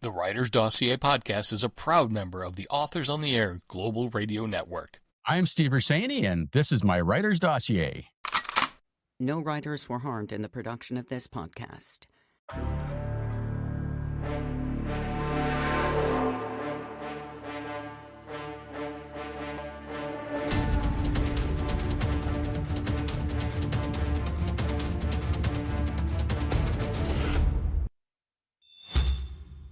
The Writer's Dossier podcast is a proud member of the Authors on the Air Global Radio Network. I'm Steve Urszenyi, and this is my Writer's Dossier. No writers were harmed in the production of this podcast.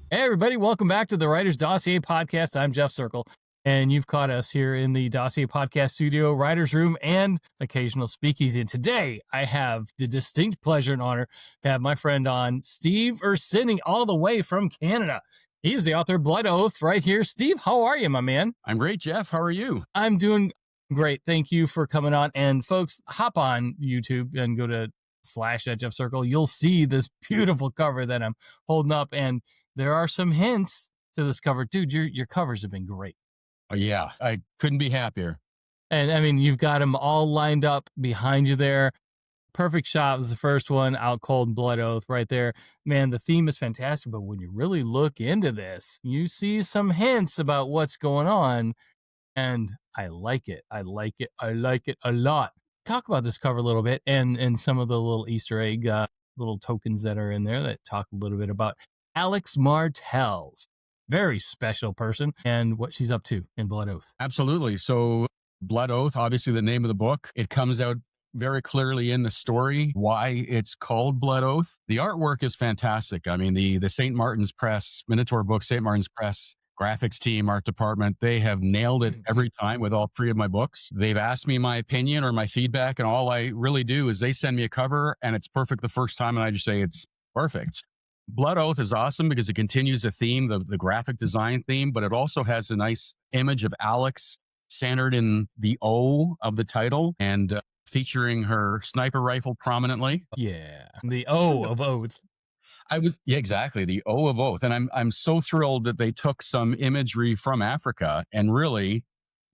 Hey, everybody. Welcome back to the Writer's Dossier podcast. I'm Jeff Circle, and you've caught us here in the Dossier podcast studio, writer's room, and occasional speakeasy. And today, I have the distinct pleasure and honor to have my friend on, Steve Urszenyi, all the way from Canada. He is the author of Blood Oath right here. Steve, how are you, my man? I'm great, Jeff. How are you? I'm doing great. Thank you for coming on. And folks, hop on YouTube and go to /@JeffCircle. You'll see this beautiful cover that I'm holding up, and there are some hints to this cover. Dude, your covers have been great. Oh, yeah. I couldn't be happier. And I mean, you've got them all lined up behind you there. Perfect Shot was the first one, Out Cold and Blood Oath right there. Man, the theme is fantastic, but when you really look into this, you see some hints about what's going on, and I like it. I like it. I like it a lot. Talk about this cover a little bit and some of the little Easter egg little tokens that are in there that talk a little bit about Alex Martel, very special person, and what she's up to in Blood Oath. Absolutely. So Blood Oath, obviously the name of the book, it comes out very clearly in the story why it's called Blood Oath. The artwork is fantastic. I mean, the St. Martin's Press, Minotaur Books, St. Martin's Press, graphics team, art department, they have nailed it every time with all three of my books. They've asked me my opinion or my feedback, and all I really do is they send me a cover and it's perfect the first time, and I just say it's perfect. Blood Oath is awesome because it continues the theme, the graphic design theme, but it also has a nice image of Alex centered in the O of the title and featuring her sniper rifle prominently. Yeah, the O of Oath. Yeah, exactly. The O of Oath. And I'm so thrilled that they took some imagery from Africa, and really,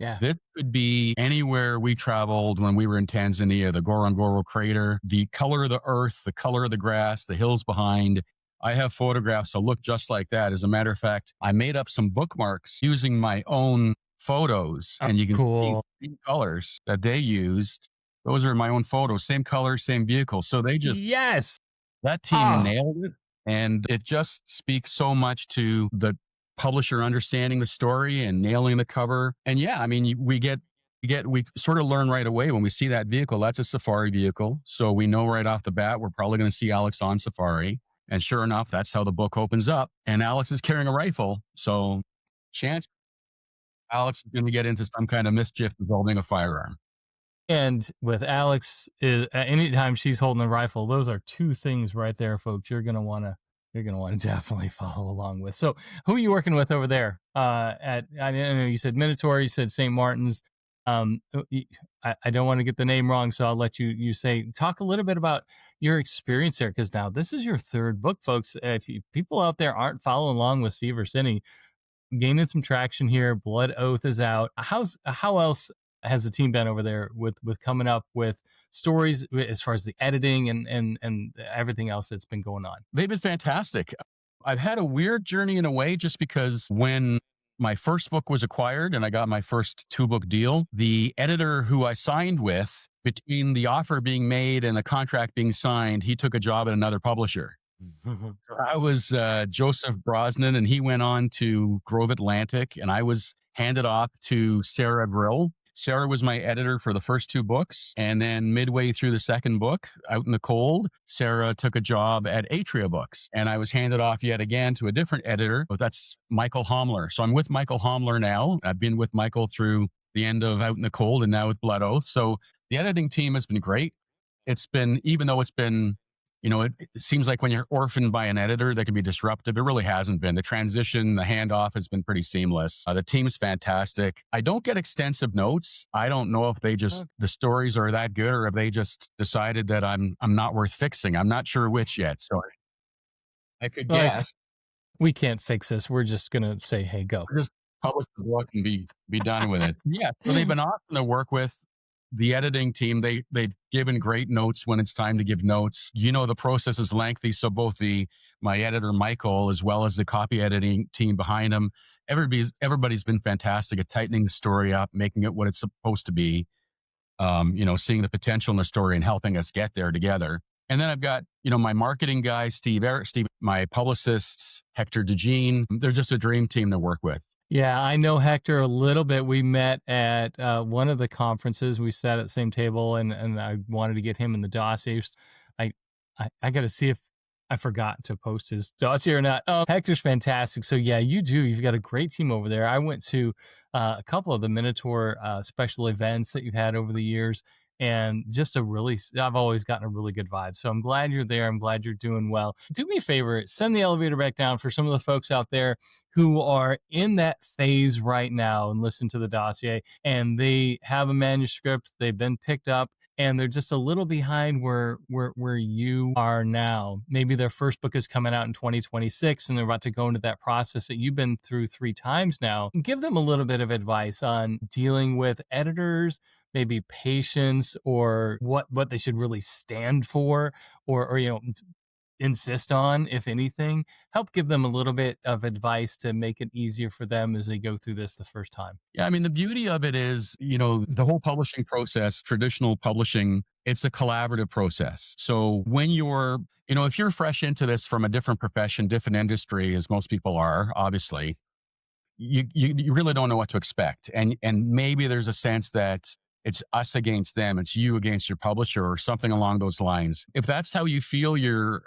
this could be anywhere we traveled when we were in Tanzania, the Ngorongoro crater, the color of the earth, the color of the grass, the hills behind. I have photographs that look just like that. As a matter of fact, I made up some bookmarks using my own photos, and you can see the same colors that they used. Those are my own photos, same color, same vehicle. So they just, that team nailed it. And it just speaks so much to the publisher understanding the story and nailing the cover. And yeah, I mean, we sort of learn right away when we see that vehicle, that's a safari vehicle. So we know right off the bat, we're probably going to see Alex on safari. And sure enough, that's how the book opens up. And Alex is carrying a rifle. So chance Alex is going to get into some kind of mischief involving a firearm. And with Alex, anytime she's holding a rifle, those are two things right there, folks. You're gonna want to definitely follow along with. So, who are you working with over there? I know you said Minotaur, you said St. Martin's. I don't want to get the name wrong, so I'll let you talk a little bit about your experience there, because now this is your third book, folks. If people out there aren't following along with Steve Urszenyi, gaining some traction here. Blood Oath is out. How else has the team been over there with coming up with stories as far as the editing and everything else that's been going on? They've been fantastic. I've had a weird journey in a way, just because when my first book was acquired and I got my first 2-book deal, the editor who I signed with, between the offer being made and the contract being signed, he took a job at another publisher. I was Joseph Brosnan, and he went on to Grove Atlantic, and I was handed off to Sarah Brill. Sarah was my editor for the first 2 books. And then midway through the second book, Out in the Cold, Sarah took a job at Atria Books. And I was handed off yet again to a different editor. But that's Michael Homler. So I'm with Michael Homler now. I've been with Michael through the end of Out in the Cold and now with Blood Oath. So the editing team has been great. It's been, even though it's been, it seems like when you're orphaned by an editor, that can be disruptive. It really hasn't been. The transition, the handoff has been pretty seamless. The team's fantastic. I don't get extensive notes. I don't know if the stories are that good, or if they just decided that I'm not worth fixing. I'm not sure which yet. So I could guess. We can't fix this. We're just going to say, hey, go. Just publish the book and be done with it. Yeah. So they've been awesome to work with. The editing team, they've given great notes when it's time to give notes. The process is lengthy, so both the my editor, Michael, as well as the copy editing team behind him. Everybody's been fantastic at tightening the story up, making it what it's supposed to be. Seeing the potential in the story and helping us get there together. And then I've got, my marketing guy, Steve, my publicist, Hector DeJean. They're just a dream team to work with. Yeah, I know Hector a little bit. We met at one of the conferences. We sat at the same table, and I wanted to get him in the dossier. I got to see if I forgot to post his dossier or not. Oh, Hector's fantastic. So yeah, you do. You've got a great team over there. I went to a couple of the Minotaur special events that you've had over the years, and just I've always gotten a really good vibe. So I'm glad you're there. I'm glad you're doing well. Do me a favor, send the elevator back down for some of the folks out there who are in that phase right now and listen to the dossier, and they have a manuscript, they've been picked up, and they're just a little behind where you are now. Maybe their first book is coming out in 2026 and they're about to go into that process that you've been through 3 times now. Give them a little bit of advice on dealing with editors, maybe patience, or what they should really stand for, or insist on, if anything. Help give them a little bit of advice to make it easier for them as they go through this the first time. Yeah, I mean, the beauty of it is, the whole publishing process, traditional publishing, it's a collaborative process. So when if you're fresh into this from a different profession, different industry, as most people are, obviously, you really don't know what to expect. And maybe there's a sense that it's us against them, it's you against your publisher, or something along those lines. If that's how you feel, you're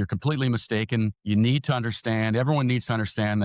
completely mistaken. You need to understand, everyone needs to understand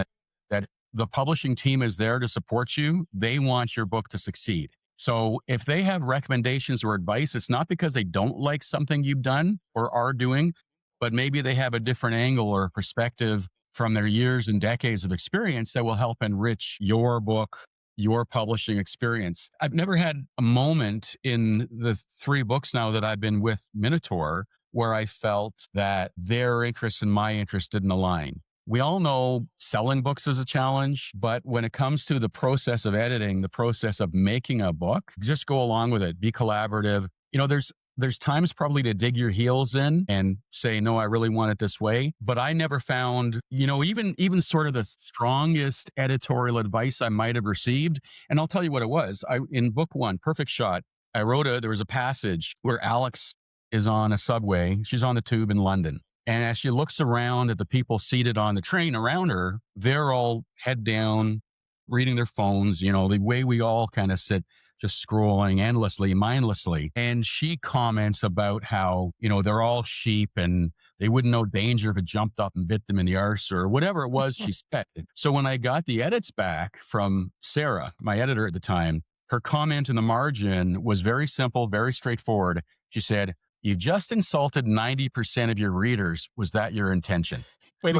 that the publishing team is there to support you. They want your book to succeed. So if they have recommendations or advice, it's not because they don't like something you've done or are doing, but maybe they have a different angle or perspective from their years and decades of experience that will help enrich your book, your publishing experience. I've never had a moment in the 3 books now that I've been with Minotaur where I felt that their interests and my interest didn't align. We all know selling books is a challenge, but when it comes to the process of editing, the process of making a book, just go along with it. Be collaborative. There's times probably to dig your heels in and say, no, I really want it this way. But I never found, even sort of the strongest editorial advice I might have received. And I'll tell you what it was. In book 1, Perfect Shot, there was a passage where Alex is on a subway. She's on the tube in London. And as she looks around at the people seated on the train around her, they're all head down, reading their phones, the way we all kind of sit, just scrolling endlessly, mindlessly. And she comments about how, they're all sheep and they wouldn't know danger if it jumped up and bit them in the arse or whatever it was she said. So when I got the edits back from Sarah, my editor at the time, her comment in the margin was very simple, very straightforward. She said, "You just insulted 90% of your readers. Was that your intention?" Wait,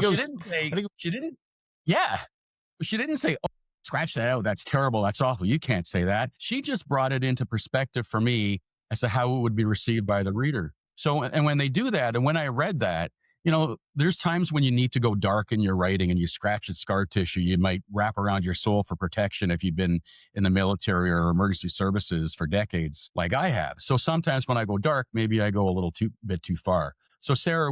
She didn't say, "Oh, scratch that out. That's terrible. That's awful. You can't say that." She just brought it into perspective for me as to how it would be received by the reader. So, and when they do that, and when I read that, there's times when you need to go dark in your writing and you scratch at scar tissue. You might wrap around your soul for protection if you've been in the military or emergency services for decades, like I have. So sometimes when I go dark, maybe I go a little bit too far. So Sarah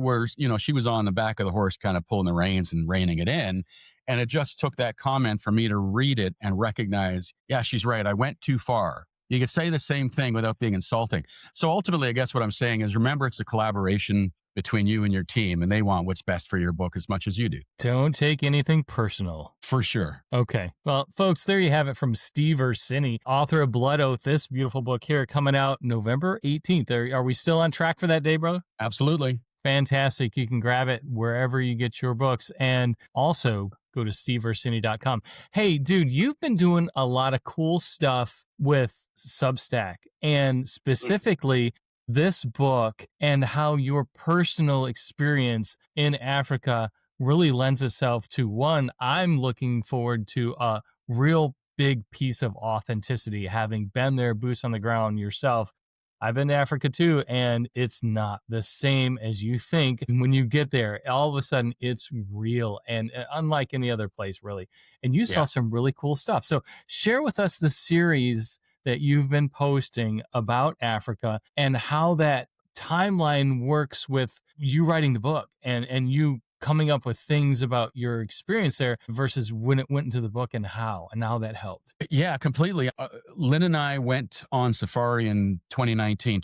she was on the back of the horse, kind of pulling the reins and reining it in. And it just took that comment for me to read it and recognize, yeah, she's right. I went too far. You could say the same thing without being insulting. So ultimately, I guess what I'm saying is, remember, it's a collaboration between you and your team, and they want what's best for your book as much as you do. Don't take anything personal. For sure. Okay. Well, folks, there you have it from Steve Urszenyi, author of Blood Oath, this beautiful book here, coming out November 18th. Are we still on track for that day, brother? Absolutely. Fantastic. You can grab it wherever you get your books, and also go to steveurszenyi.com. Hey, dude, you've been doing a lot of cool stuff with Substack, and specifically this book and how your personal experience in Africa really lends itself to, one, I'm looking forward to a real big piece of authenticity, having been there, boots on the ground yourself. I've been to Africa too, and it's not the same as you think. When you get there, all of a sudden it's real and unlike any other place, really. And you saw some really cool stuff. So share with us the series that you've been posting about Africa and how that timeline works with you writing the book and you coming up with things about your experience there versus when it went into the book and how that helped. Yeah, completely. Lynn and I went on safari in 2019,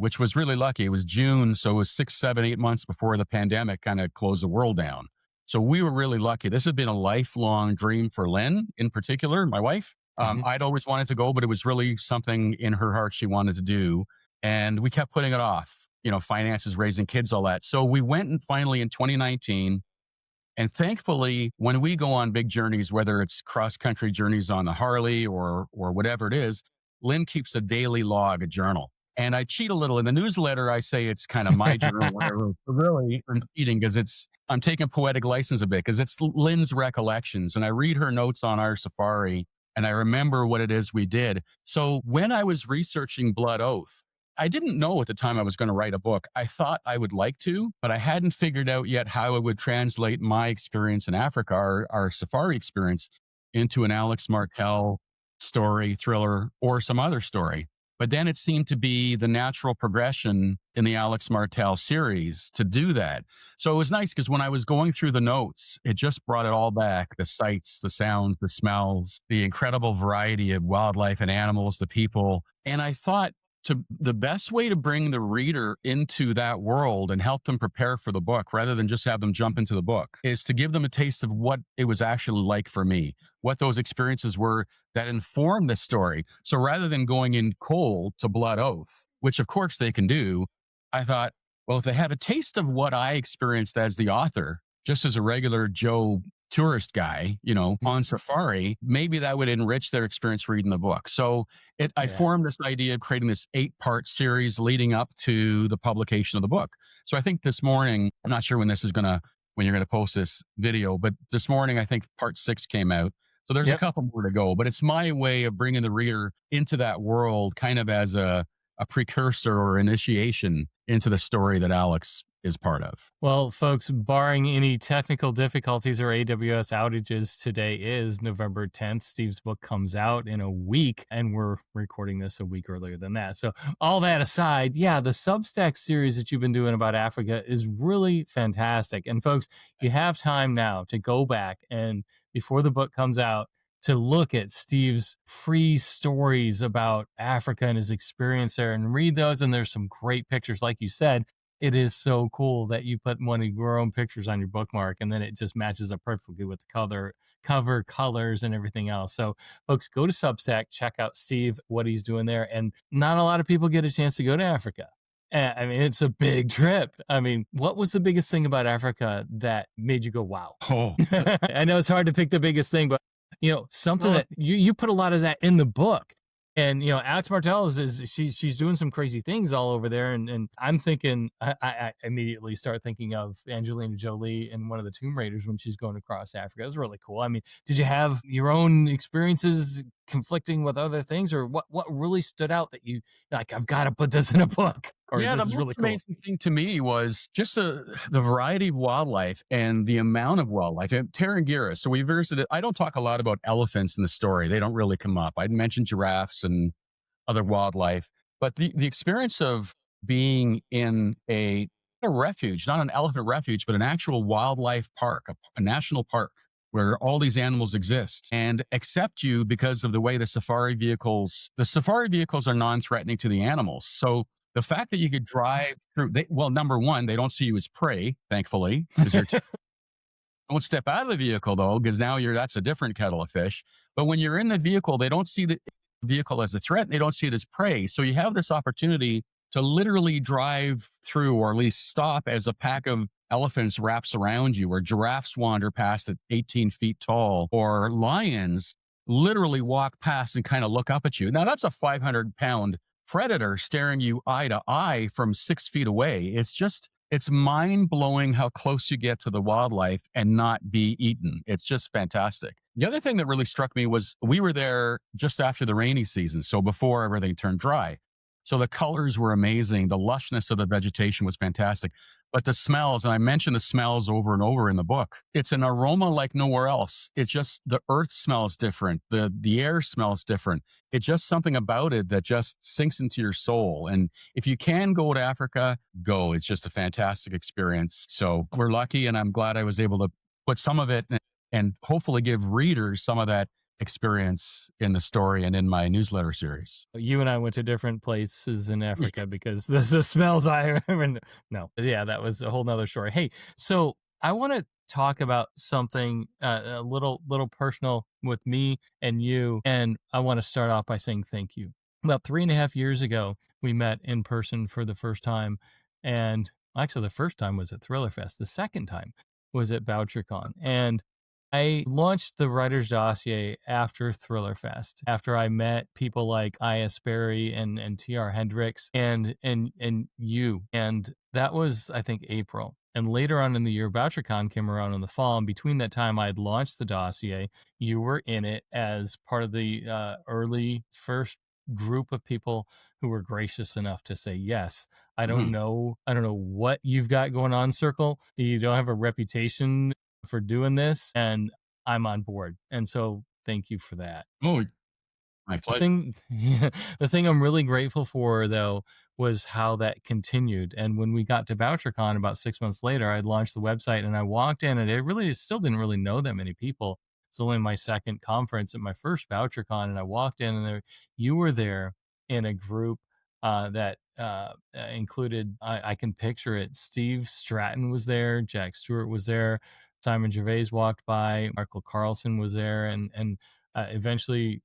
which was really lucky. It was June, so it was 6, 7, 8 months before the pandemic kind of closed the world down. So we were really lucky. This had been a lifelong dream for Lynn in particular, my wife. I'd always wanted to go, but it was really something in her heart she wanted to do. And we kept putting it off, finances, raising kids, all that. So we went and finally in 2019. And thankfully, when we go on big journeys, whether it's cross-country journeys on the Harley or whatever it is, Lynn keeps a daily log, a journal. And I cheat a little. In the newsletter, I say it's kind of my journal, whatever. But really, I'm cheating because I'm taking poetic license a bit because it's Lynn's recollections. And I read her notes on our safari and I remember what it is we did. So when I was researching Blood Oath, I didn't know at the time I was going to write a book. I thought I would like to, but I hadn't figured out yet how I would translate my experience in Africa, our safari experience, into an Alex Martel story, thriller, or some other story. But then it seemed to be the natural progression in the Alex Martel series to do that. So it was nice because when I was going through the notes, it just brought it all back. The sights, the sounds, the smells, the incredible variety of wildlife and animals, the people. And I thought, the best way to bring the reader into that world and help them prepare for the book rather than just have them jump into the book is to give them a taste of what it was actually like for me, what those experiences were that informed the story. So rather than going in cold to Blood Oath, which of course they can do, I thought, well, if they have a taste of what I experienced as the author, just as a regular Joe tourist guy, on safari, maybe that would enrich their experience reading the book. So I formed this idea of creating this 8-part series leading up to the publication of the book. So I think this morning, I'm not sure when you're going to post this video, but this morning, I think part 6 came out. So there's a couple more to go, but it's my way of bringing the reader into that world kind of as a precursor or initiation into the story that Alex is part of. Well, folks, barring any technical difficulties or AWS outages, today is November 10th. Steve's book comes out in a week, and we're recording this a week earlier than that. So all that aside, the Substack series that you've been doing about Africa is really fantastic. And folks, you have time now to go back and before the book comes out, to look at Steve's pre-stories about Africa and his experience there and read those. And there's some great pictures. Like you said, it is so cool that you put one of your own pictures on your bookmark and then it just matches up perfectly with the cover colors and everything else. So folks, go to Substack, check out Steve, what he's doing there. And not a lot of people get a chance to go to Africa. I mean, it's a big trip. I mean, what was the biggest thing about Africa that made you go, wow? Oh, I know it's hard to pick the biggest thing, but something that you put a lot of that in the book. And, Alex Martel she's doing some crazy things all over there. And I'm thinking, I immediately start thinking of Angelina Jolie in one of the Tomb Raiders when she's going across Africa. It was really cool. I mean, did you have your own experiences conflicting with other things, or what really stood out that you like, I've got to put this in a book? Or the this is most really cool. amazing thing to me was just the variety of wildlife and the amount of wildlife. And Tarangire, so we visited, I don't talk a lot about elephants in the story. They don't really come up. I'd mentioned giraffes and other wildlife, but the experience of being in a refuge, not an elephant refuge, but an actual wildlife park, a national park where all these animals exist and accept you because of the way the safari vehicles are non-threatening to the animals. So the fact that you could drive through, number one, they don't see you as prey, thankfully, because don't step out of the vehicle though, because now that's a different kettle of fish. But when you're in the vehicle, they don't see the vehicle as a threat. They don't see it as prey. So you have this opportunity to literally drive through, or at least stop as a pack of elephants wraps around you, or giraffes wander past at 18 feet tall, or lions literally walk past and kind of look up at you. Now that's a 500-pound predator staring you eye to eye from 6 feet away. It's mind blowing how close you get to the wildlife and not be eaten. It's just fantastic. The other thing that really struck me was we were there just after the rainy season, so before everything turned dry. So the colors were amazing. The lushness of the vegetation was fantastic. But the smells, and I mention the smells over and over in the book, it's an aroma like nowhere else. It's just the earth smells different. The air smells different. It's just something about it that just sinks into your soul. And if you can go to Africa, go. It's just a fantastic experience. So we're lucky, and I'm glad I was able to put some of it and hopefully give readers some of that experience in the story and in my newsletter series. You and I went to different places in Africa because the smells I remember. No, yeah, that was a whole nother story. Hey, so I want to talk about something a little personal with me and you, and I want to start off by saying thank you. About 3.5 years ago, we met in person for the first time, and actually the first time was at Thriller Fest. The second time was at VoucherCon, and I launched the Writer's Dossier after Thriller Fest, after I met people like I.S. Berry and T.R. Hendricks and you. And that was, I think, April. And later on in the year, VoucherCon came around in the fall. And between that time, I had launched the dossier. You were in it as part of the early first group of people who were gracious enough to say yes. I don't know what you've got going on, Circle. You don't have a reputation for doing this, and I'm on board. And so thank you for that. Oh, my pleasure. The thing I'm really grateful for, though, was how that continued. And when we got to VoucherCon about 6 months later, I launched the website and I walked in, and it really still didn't really know that many people. It's only my second conference at my first VoucherCon, and I walked in, and you were there in a group that included, I can picture it. Steve Stratton was there, Jack Stewart was there, Simon Gervais walked by, Michael Carlson was there, and eventually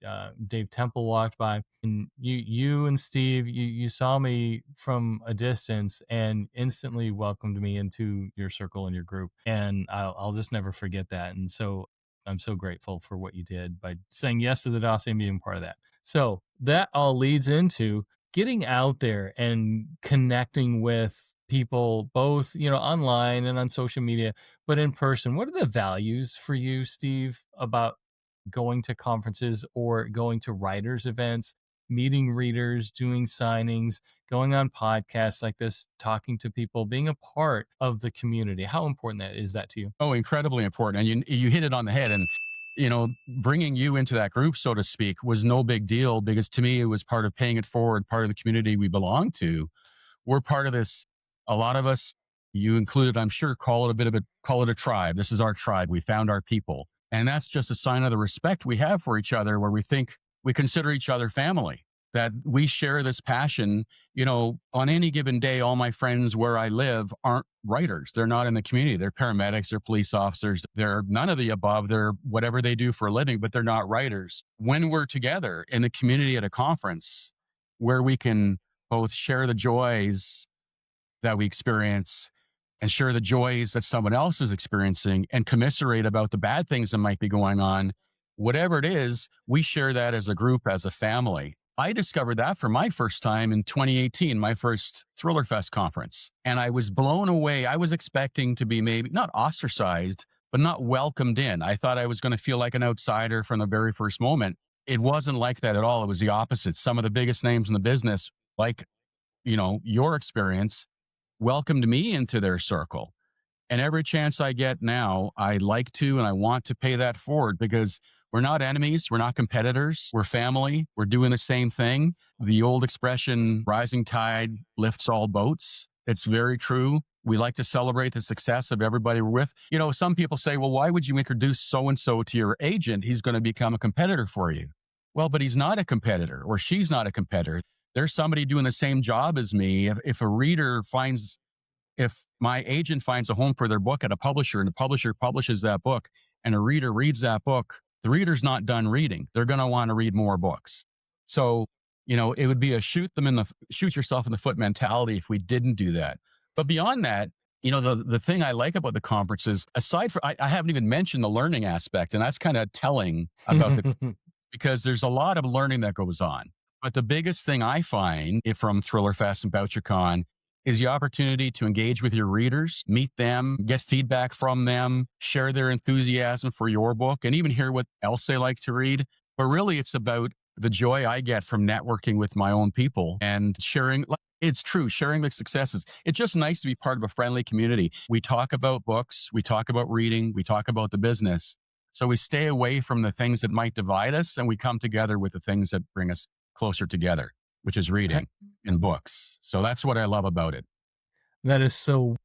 Dave Temple walked by. And you and Steve, you saw me from a distance and instantly welcomed me into your circle and your group. And I'll just never forget that. And so I'm so grateful for what you did by saying yes to the dossier and being part of that. So that all leads into getting out there and connecting with people, both, online and on social media, but in person. What are the values for you, Steve, about going to conferences or going to writers events, meeting readers, doing signings, going on podcasts like this, talking to people, being a part of the community? How important is that to you? Oh, incredibly important. And you hit it on the head. And, bringing you into that group, so to speak, was no big deal, because to me, it was part of paying it forward, part of the community we belong to. We're part of this. A lot of us, you included, I'm sure, call it a tribe. This is our tribe. We found our people. And that's just a sign of the respect we have for each other, where we consider each other family, that we share this passion. On any given day, all my friends where I live aren't writers. They're not in the community. They're paramedics, they're police officers. They're none of the above. They're whatever they do for a living, but they're not writers. When we're together in the community at a conference where we can both share the joys that we experience and share the joys that someone else is experiencing and commiserate about the bad things that might be going on, whatever it is, we share that as a group, as a family. I discovered that for my first time in 2018, my first Thriller Fest conference. And I was blown away. I was expecting to be maybe not ostracized, but not welcomed in. I thought I was going to feel like an outsider from the very first moment. It wasn't like that at all. It was the opposite. Some of the biggest names in the business, like, your experience, welcomed me into their circle. And every chance I get now, I like to and I want to pay that forward, because we're not enemies. We're not competitors. We're family. We're doing the same thing. The old expression, rising tide lifts all boats. It's very true. We like to celebrate the success of everybody we're with. Some people say, well, why would you introduce so-and-so to your agent? He's going to become a competitor for you. Well, but he's not a competitor, or she's not a competitor. There's somebody doing the same job as me. If my agent finds a home for their book at a publisher, and the publisher publishes that book, and a reader reads that book, the reader's not done reading. They're going to want to read more books. So, it would be a shoot yourself in the foot mentality if we didn't do that. But beyond that, the thing I like about the conference is, aside from, I haven't even mentioned the learning aspect, and that's kind of telling about because there's a lot of learning that goes on. But the biggest thing I find from Thriller Fest and VoucherCon is the opportunity to engage with your readers, meet them, get feedback from them, share their enthusiasm for your book, and even hear what else they like to read. But really, it's about the joy I get from networking with my own people and sharing. It's true, sharing the successes. It's just nice to be part of a friendly community. We talk about books, we talk about reading, we talk about the business. So we stay away from the things that might divide us, and we come together with the things that bring us closer together, which is reading and books. So that's what I love about it. That is so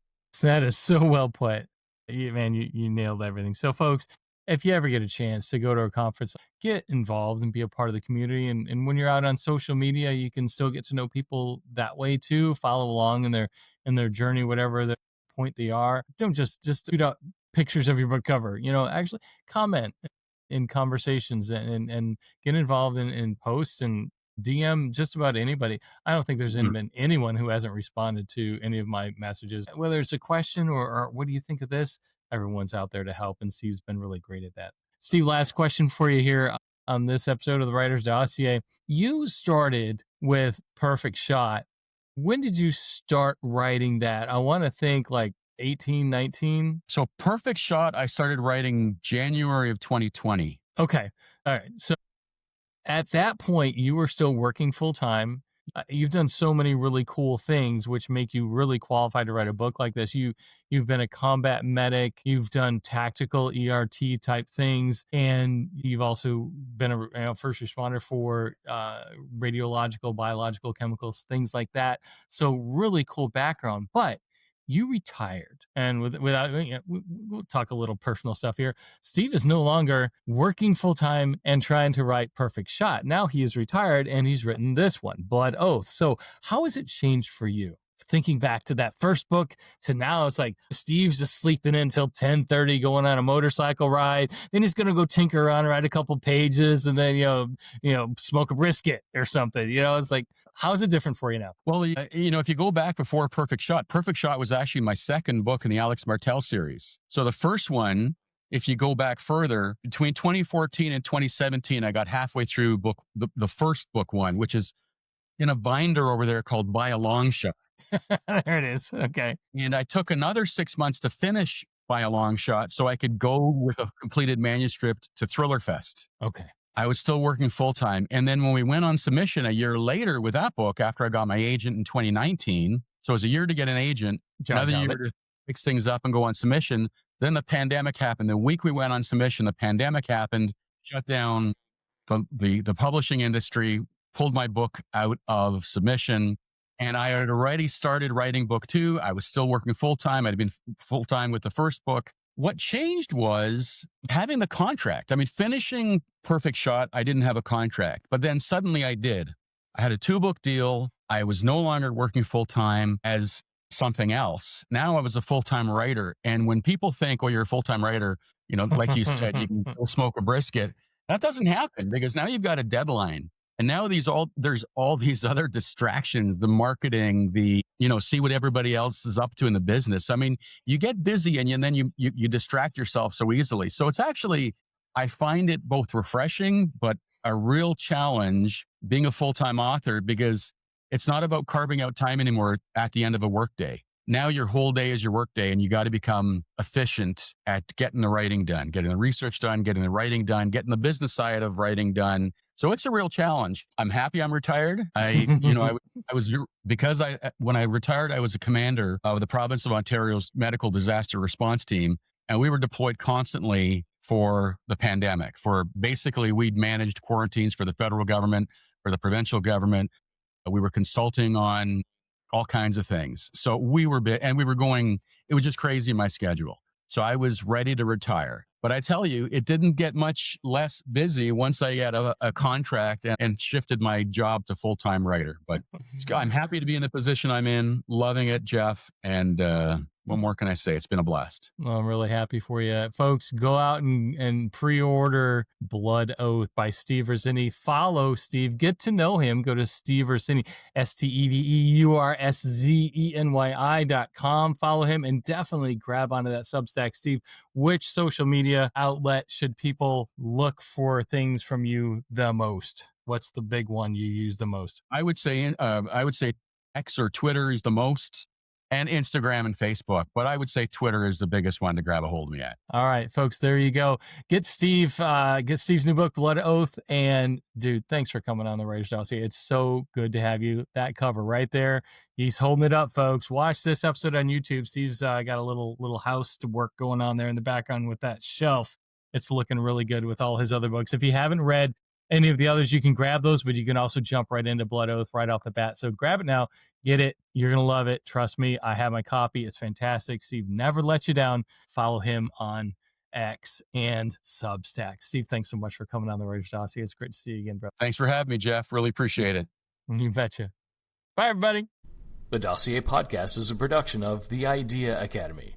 well put. You nailed everything. So folks, if you ever get a chance to go to a conference, get involved and be a part of the community. And when you're out on social media, you can still get to know people that way too. Follow along in their journey, whatever the point they are. Don't just shoot out pictures of your book cover. Actually comment in conversations and get involved in posts and DM just about anybody. I don't think there's been anyone who hasn't responded to any of my messages, whether it's a question or what do you think of this? Everyone's out there to help, and Steve's been really great at that. Steve, last question for you here on this episode of the Writer's Dossier. You started with Perfect Shot. When did you start writing that? I want to think like 18, 19. So Perfect Shot, I started writing January of 2020. Okay. All right. So at that point, you were still working full time. You've done so many really cool things, which make you really qualified to write a book like this. You've been a combat medic. You've done tactical ERT type things, and you've also been a first responder for radiological, biological, chemicals, things like that. So really cool background, but you retired, and without we'll talk a little personal stuff here. Steve is no longer working full time and trying to write Perfect Shot. Now he is retired and he's written this one, Blood Oath. So how has it changed for you? Thinking back to that first book to now, it's like Steve's just sleeping in until 10:30, going on a motorcycle ride. Then he's going to go tinker around and write a couple pages, and then smoke a brisket or something. It's like, how's it different for you now? Well, if you go back before Perfect Shot was actually my second book in the Alex Martel series. So the first one, if you go back further, between 2014 and 2017, I got halfway through the first book one, which is in a binder over there called By a Long Shot. There it is. Okay. And I took another 6 months to finish By a Long Shot so I could go with a completed manuscript to Thriller Fest. Okay. I was still working full time. And then when we went on submission a year later with that book, after I got my agent in 2019, so it was a year to get an agent, another year to fix things up and go on submission. Then the pandemic happened. The week we went on submission, the pandemic happened, shut down the publishing industry, pulled my book out of submission. And I had already started writing book 2. I was still working full time. I'd been full time with the first book. What changed was having the contract. I mean, finishing Perfect Shot, I didn't have a contract, but then suddenly I did. I had a 2-book deal. I was no longer working full time as something else. Now I was a full-time writer. And when people think, oh, you're a full-time writer, like you said, you can go smoke a brisket. That doesn't happen because now you've got a deadline. And now there's all these other distractions, the marketing, see what everybody else is up to in the business. I mean, you get busy and then you distract yourself so easily. So it's actually, I find it both refreshing, but a real challenge being a full-time author because it's not about carving out time anymore at the end of a workday. Now your whole day is your workday and you got to become efficient at getting the writing done, getting the research done, getting the writing done, getting the business side of writing done. So it's a real challenge. I'm happy I'm retired. When I retired, I was a commander of the province of Ontario's medical disaster response team. And we were deployed constantly for the pandemic. For basically, we'd managed quarantines for the federal government, for the provincial government. We were consulting on all kinds of things. So we were going, it was just crazy in my schedule. So I was ready to retire. But I tell you, it didn't get much less busy once I got a contract and shifted my job to full-time writer. But I'm happy to be in the position I'm in, loving it, Jeff. And what more can I say? It's been a blast. Well, I'm really happy for you. Folks, go out and pre-order Blood Oath by Steve Urszenyi. Follow Steve. Get to know him. Go to Steve Urszenyi, SteveUrszeny.com. Follow him and definitely grab onto that Substack. Steve, which social media outlet should people look for things from you the most? What's the big one you use the most? I would say X or Twitter is the most. and Instagram and Facebook. But I would say Twitter is the biggest one to grab a hold of me at. All right, folks, there you go. Get Steve's new book, Blood Oath. And dude, thanks for coming on the Writers Dossier. It's so good to have you. That cover right there, he's holding it up, folks. Watch this episode on YouTube. Steve's got a little house to work going on there in the background with that shelf. It's looking really good with all his other books. If you haven't read any of the others, you can grab those, but you can also jump right into Blood Oath right off the bat. So grab it now, get it. You're going to love it. Trust me. I have my copy. It's fantastic. Steve never lets you down. Follow him on X and Substack. Steve, thanks so much for coming on the Writers Dossier. It's great to see you again, bro. Thanks for having me, Jeff. Really appreciate it. You betcha. Bye, everybody. The Dossier Podcast is a production of The Idea Academy.